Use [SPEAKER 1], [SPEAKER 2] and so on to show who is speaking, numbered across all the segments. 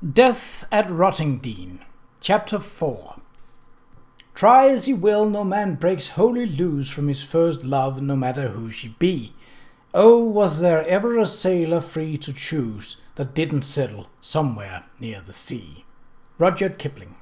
[SPEAKER 1] Death at Rottingdean, Chapter 4. Try as he will, no man breaks wholly loose from his first love, no matter who she be. Oh, was there ever a sailor free to choose that didn't settle somewhere near the sea? Rudyard Kipling.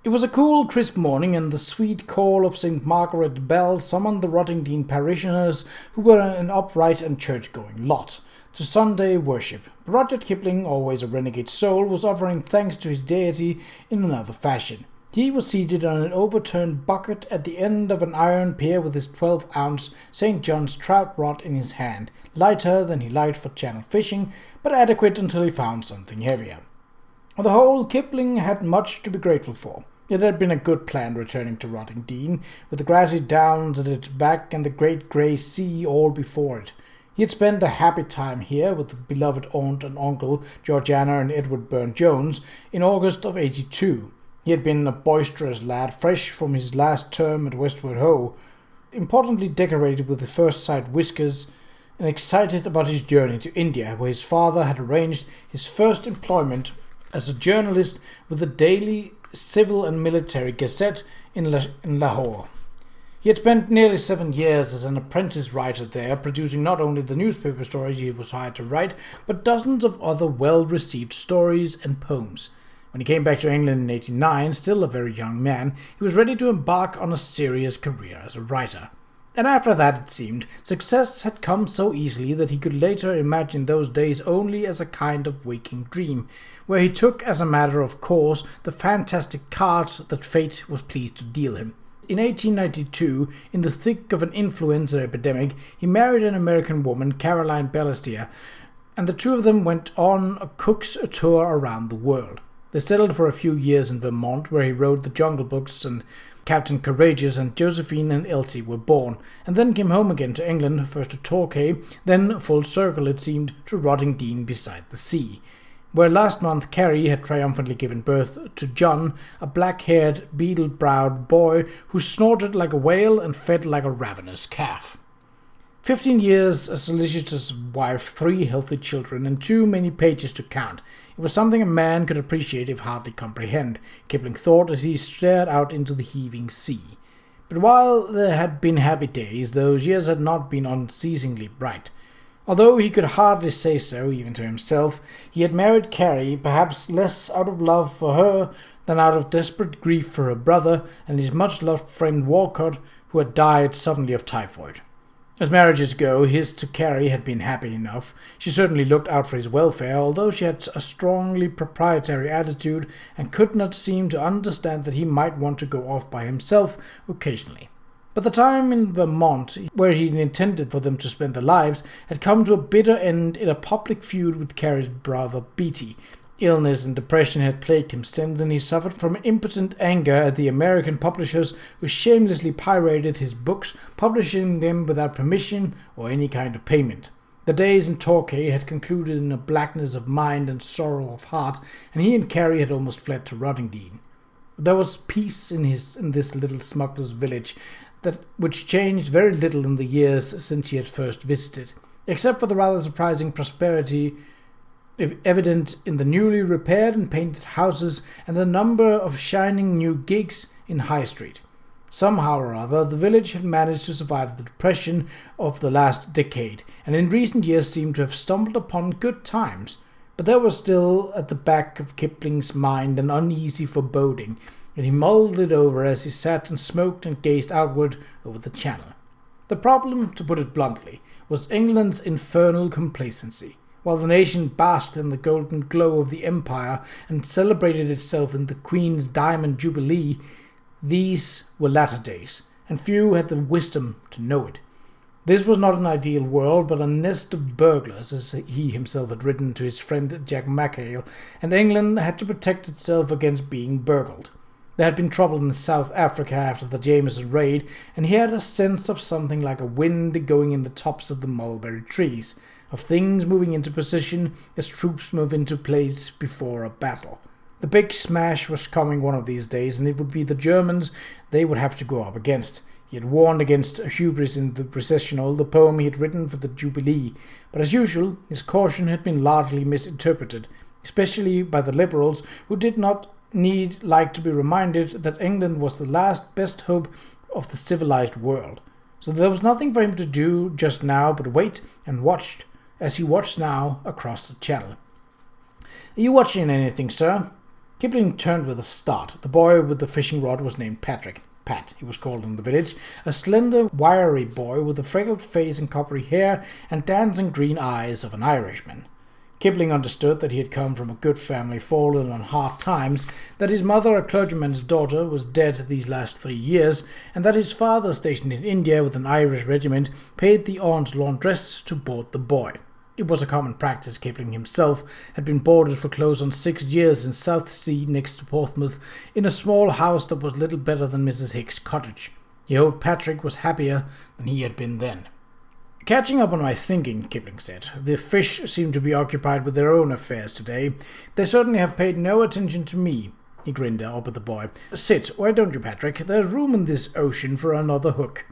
[SPEAKER 1] It was a cool, crisp morning, and the sweet call of St. Margaret Bell summoned the Rottingdean parishioners, who were an upright and church-going lot, to Sunday worship. But Rudyard Kipling, always a renegade soul, was offering thanks to his deity in another fashion. He was seated on an overturned bucket at the end of an iron pier with his 12-ounce St. John's trout rod in his hand, lighter than he liked for channel fishing, but adequate until he found something heavier. On the whole, Kipling had much to be grateful for. It had been a good plan returning to Rottingdean, with the grassy downs at its back and the great grey sea all before it. He had spent a happy time here with the beloved aunt and uncle, Georgiana and Edward Burne-Jones, in August of '82. He had been a boisterous lad, fresh from his last term at Westward Ho, importantly decorated with the first sight whiskers, and excited about his journey to India, where his father had arranged his first employment as a journalist with the daily Civil and Military Gazette in Lahore. He had spent nearly 7 years as an apprentice writer there, producing not only the newspaper stories he was hired to write, but dozens of other well-received stories and poems. When he came back to England in '89, still a very young man, he was ready to embark on a serious career as a writer. And after that, it seemed, success had come so easily that he could later imagine those days only as a kind of waking dream, where he took as a matter of course the fantastic cards that fate was pleased to deal him. In 1892, in the thick of an influenza epidemic, he married an American woman, Caroline Balestier, and the two of them went on a cook's tour around the world. They settled for a few years in Vermont, where he wrote the Jungle Books, and Captain Qa'Rajh and Josephine and Elsie were born, and then came home again to England, first to Torquay, then full circle, it seemed, to Rottingdean beside the sea, where last month Carrie had triumphantly given birth to John, a black-haired, beetle-browed boy who snorted like a whale and fed like a ravenous calf. 15 years, a solicitous wife, 3 healthy children, and too many pages to count. It was something a man could appreciate if hardly comprehend, Kipling thought as he stared out into the heaving sea. But while there had been happy days, those years had not been unceasingly bright. Although he could hardly say so, even to himself, he had married Carrie, perhaps less out of love for her than out of desperate grief for her brother and his much-loved friend Walcott, who had died suddenly of typhoid. As marriages go, his to Carrie had been happy enough. She certainly looked out for his welfare, although she had a strongly proprietary attitude and could not seem to understand that he might want to go off by himself occasionally. But the time in Vermont, where he intended for them to spend their lives, had come to a bitter end in a public feud with Carrie's brother Beatty. Illness and depression had plagued him since, and he suffered from impotent anger at the American publishers who shamelessly pirated his books, publishing them without permission or any kind of payment. The days in Torquay had concluded in a blackness of mind and sorrow of heart, and he and Carrie had almost fled to Rottingdean. There was peace in this little smuggler's village, which changed very little in the years since he had first visited, except for the rather surprising prosperity evident in the newly repaired and painted houses and the number of shining new gigs in High Street. Somehow or other, the village had managed to survive the depression of the last decade, and in recent years seemed to have stumbled upon good times. But there was still at the back of Kipling's mind an uneasy foreboding, and he mulled it over as he sat and smoked and gazed outward over the channel. The problem, to put it bluntly, was England's infernal complacency. While the nation basked in the golden glow of the Empire and celebrated itself in the Queen's Diamond Jubilee, these were latter days, and few had the wisdom to know it. This was not an ideal world, but a nest of burglars, as he himself had written to his friend Jack Mackail, and England had to protect itself against being burgled. There had been trouble in South Africa after the Jameson raid, and he had a sense of something like a wind going in the tops of the mulberry trees, of things moving into position as troops move into place before a battle. The big smash was coming one of these days, and it would be the Germans they would have to go up against. He had warned against hubris in the processional, the poem he had written for the Jubilee, but as usual, his caution had been largely misinterpreted. especially by the Liberals, who did not need like to be reminded that England was the last best hope of the civilized world. So there was nothing for him to do just now but wait and watched, as he watched now across the channel. "Are you watching anything, sir?" Kipling turned with a start. The boy with the fishing rod was named Patrick. Pat, he was called in the village, a slender, wiry boy with a freckled face and coppery hair and dancing green eyes of an Irishman. Kipling understood that he had come from a good family fallen on hard times, that his mother, a clergyman's daughter, was dead these last 3 years, and that his father, stationed in India with an Irish regiment, paid the aunt's laundress to board the boy. It was a common practice. Kipling himself had been boarded for close on 6 years in Southsea next to Portsmouth, in a small house that was little better than Mrs. Hicks's cottage. He hoped Patrick was happier than he had been then. "Catching up on my thinking," Kipling said. "The fish seem to be occupied with their own affairs today. They certainly have paid no attention to me." He grinned up at the boy. "Sit, why don't you, Patrick? There's room in this ocean for another hook."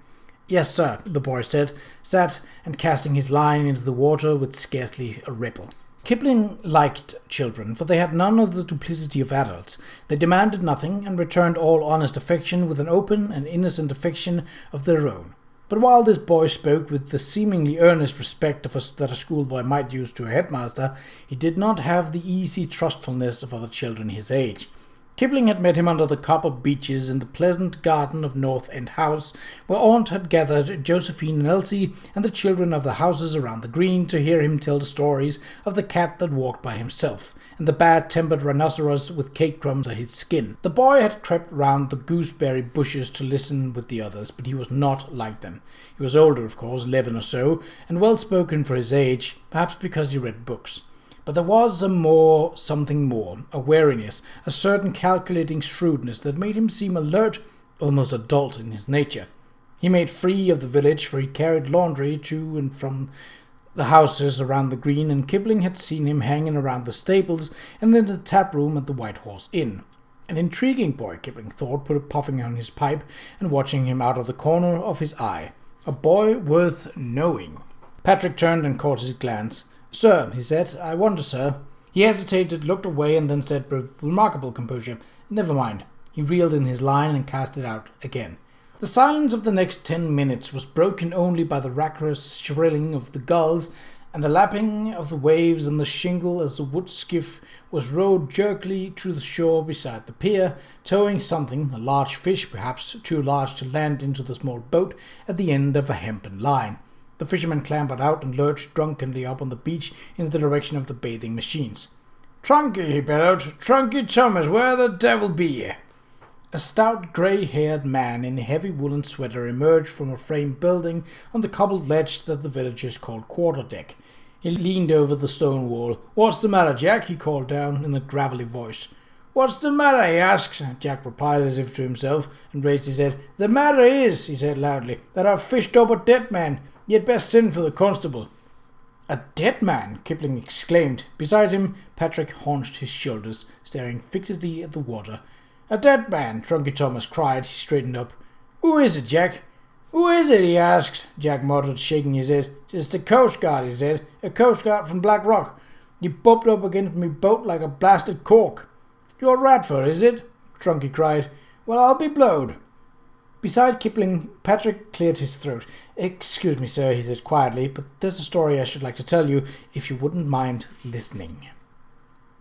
[SPEAKER 1] "Yes, sir," the boy said, sat and casting his line into the water with scarcely a ripple. Kipling liked children, for they had none of the duplicity of adults. They demanded nothing, and returned all honest affection with an open and innocent affection of their own. But while this boy spoke with the seemingly earnest respect that a schoolboy might use to a headmaster, he did not have the easy trustfulness of other children his age. Kipling had met him under the copper beeches in the pleasant garden of North End House, where Aunt had gathered Josephine and Elsie and the children of the houses around the green to hear him tell the stories of the cat that walked by himself, and the bad-tempered rhinoceros with cake crumbs on his skin. The boy had crept round the gooseberry bushes to listen with the others, but he was not like them. He was older, of course, 11 or so, and well-spoken for his age, perhaps because he read books. But there was something more, a wariness, a certain calculating shrewdness that made him seem alert, almost adult in his nature. He made free of the village, for he carried laundry to and from the houses around the green, and Kipling had seen him hanging around the stables and then the tap room at the White Horse Inn. An intriguing boy, Kipling thought, puffing on his pipe and watching him out of the corner of his eye. A boy worth knowing. Patrick turned and caught his glance. "Sir," he said, "I wonder, sir." He hesitated, looked away, and then said with remarkable composure, "Never mind." He reeled in his line and cast it out again. The silence of the next 10 minutes was broken only by the rancorous shrilling of the gulls and the lapping of the waves on the shingle as the wood skiff was rowed jerkily to the shore beside the pier, towing something, a large fish, perhaps too large to land into the small boat, at the end of a hempen line. The fisherman clambered out and lurched drunkenly up on the beach in the direction of the bathing machines. "Trunky," he bellowed. "Trunky Thomas, where the devil be ye?" A stout, grey-haired man in a heavy woolen sweater emerged from a frame building on the cobbled ledge that the villagers called quarter-deck. He leaned over the stone wall. "What's the matter, Jack?" he called down in a gravelly voice. "What's the matter?" he asked. Jack replied as if to himself, and raised his head. "The matter is," he said loudly, "that I've fished up a dead man. You'd best send for the constable." "A dead man!" Kipling exclaimed. Beside him, Patrick haunched his shoulders, staring fixedly at the water. "A dead man!" Trunky Thomas cried. He straightened up. "Who is it, Jack?" "Who is it?" he asked. Jack muttered, shaking his head. "It's the Coast Guard," he said. "A Coast Guard from Black Rock. You bumped up against me boat like a blasted cork." "You're Radford, is it?" Trunky cried. "Well, I'll be blowed." Beside Kipling, Patrick cleared his throat. "Excuse me, sir," he said quietly, "but there's a story I should like to tell you, if you wouldn't mind listening."